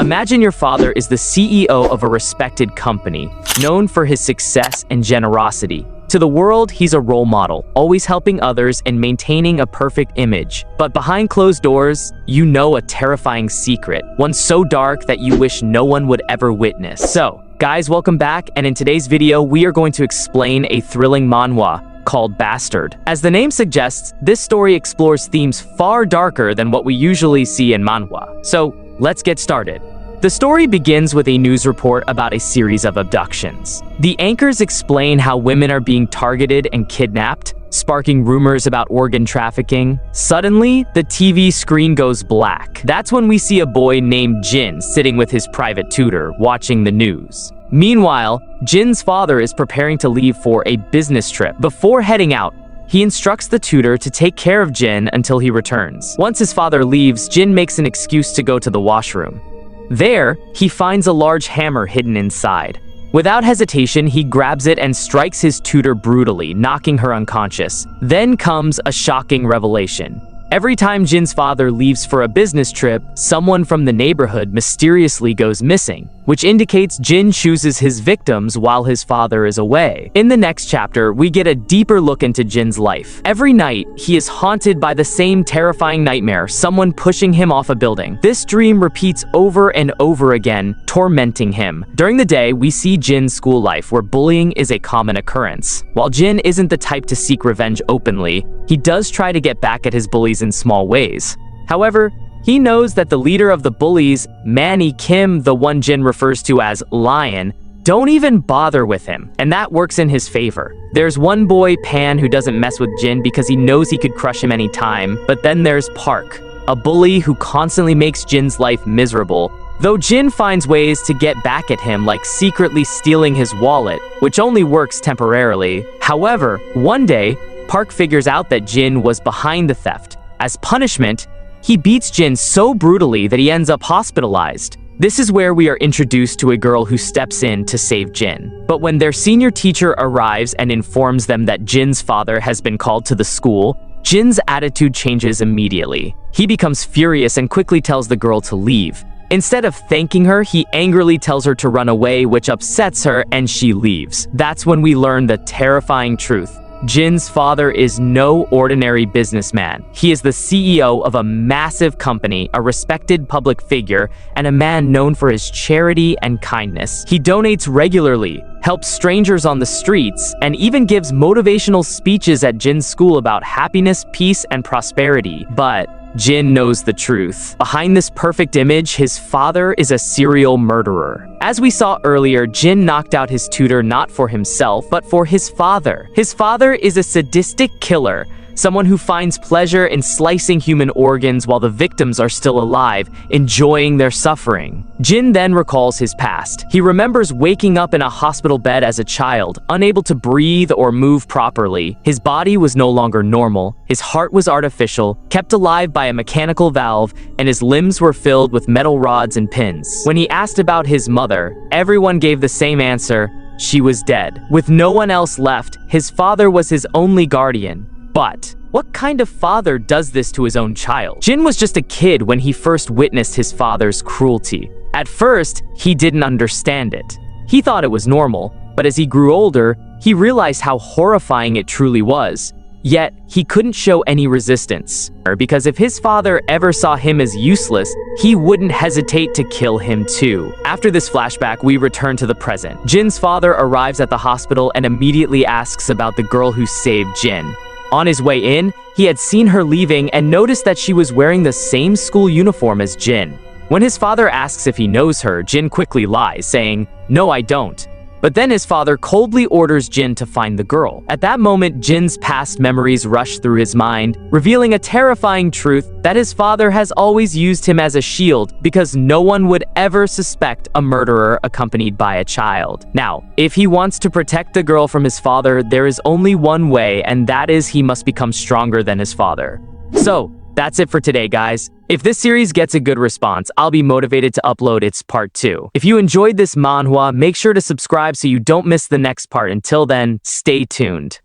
Imagine your father is the CEO of a respected company, known for his success and generosity. To the world, he's a role model, always helping others and maintaining a perfect image. But behind closed doors, you know a terrifying secret, one so dark that you wish no one would ever witness. So, guys, welcome back, and in today's video, we are going to explain a thrilling manhwa called Bastard. As the name suggests, this story explores themes far darker than what we usually see in manhwa. So, let's get started. The story begins with a news report about a series of abductions. The anchors explain how women are being targeted and kidnapped, sparking rumors about organ trafficking. Suddenly, the TV screen goes black. That's when we see a boy named Jin sitting with his private tutor, watching the news. Meanwhile, Jin's father is preparing to leave for a business trip. Before heading out, he instructs the tutor to take care of Jin until he returns. Once his father leaves, Jin makes an excuse to go to the washroom. There, he finds a large hammer hidden inside. Without hesitation, he grabs it and strikes his tutor brutally, knocking her unconscious. Then comes a shocking revelation. Every time Jin's father leaves for a business trip, someone from the neighborhood mysteriously goes missing, which indicates Jin chooses his victims while his father is away. In the next chapter, we get a deeper look into Jin's life. Every night, he is haunted by the same terrifying nightmare, someone pushing him off a building. This dream repeats over and over again, tormenting him. During the day, we see Jin's school life, where bullying is a common occurrence. While Jin isn't the type to seek revenge openly, he does try to get back at his bullies in small ways. However, he knows that the leader of the bullies, Manny Kim, the one Jin refers to as Lion, don't even bother with him, and that works in his favor. There's one boy, Pan, who doesn't mess with Jin because he knows he could crush him anytime, but then there's Park, a bully who constantly makes Jin's life miserable, though Jin finds ways to get back at him, like secretly stealing his wallet, which only works temporarily. However, one day, Park figures out that Jin was behind the theft. As punishment, he beats Jin so brutally that he ends up hospitalized. This is where we are introduced to a girl who steps in to save Jin. But when their senior teacher arrives and informs them that Jin's father has been called to the school, Jin's attitude changes immediately. He becomes furious and quickly tells the girl to leave. Instead of thanking her, he angrily tells her to run away, which upsets her, and she leaves. That's when we learn the terrifying truth. Jin's father is no ordinary businessman. He is the CEO of a massive company, a respected public figure, and a man known for his charity and kindness. He donates regularly, helps strangers on the streets, and even gives motivational speeches at Jin's school about happiness, peace, and prosperity. But Jin knows the truth. Behind this perfect image, his father is a serial murderer. As we saw earlier, Jin knocked out his tutor not for himself, but for his father. His father is a sadistic killer, someone who finds pleasure in slicing human organs while the victims are still alive, enjoying their suffering. Jin then recalls his past. He remembers waking up in a hospital bed as a child, unable to breathe or move properly. His body was no longer normal, his heart was artificial, kept alive by a mechanical valve, and his limbs were filled with metal rods and pins. When he asked about his mother, everyone gave the same answer: she was dead. With no one else left, his father was his only guardian. But what kind of father does this to his own child? Jin was just a kid when he first witnessed his father's cruelty. At first, he didn't understand it. He thought it was normal, but as he grew older, he realized how horrifying it truly was. Yet, he couldn't show any resistance, because if his father ever saw him as useless, he wouldn't hesitate to kill him too. After this flashback, we return to the present. Jin's father arrives at the hospital and immediately asks about the girl who saved Jin. On his way in, he had seen her leaving and noticed that she was wearing the same school uniform as Jin. When his father asks if he knows her, Jin quickly lies, saying, "No, I don't." But then his father coldly orders Jin to find the girl. At that moment, Jin's past memories rush through his mind, revealing a terrifying truth that his father has always used him as a shield because no one would ever suspect a murderer accompanied by a child. Now, if he wants to protect the girl from his father, there is only one way, and that is he must become stronger than his father. So, that's it for today, guys. If this series gets a good response, I'll be motivated to upload its part 2. If you enjoyed this manhwa, make sure to subscribe so you don't miss the next part. Until then, stay tuned.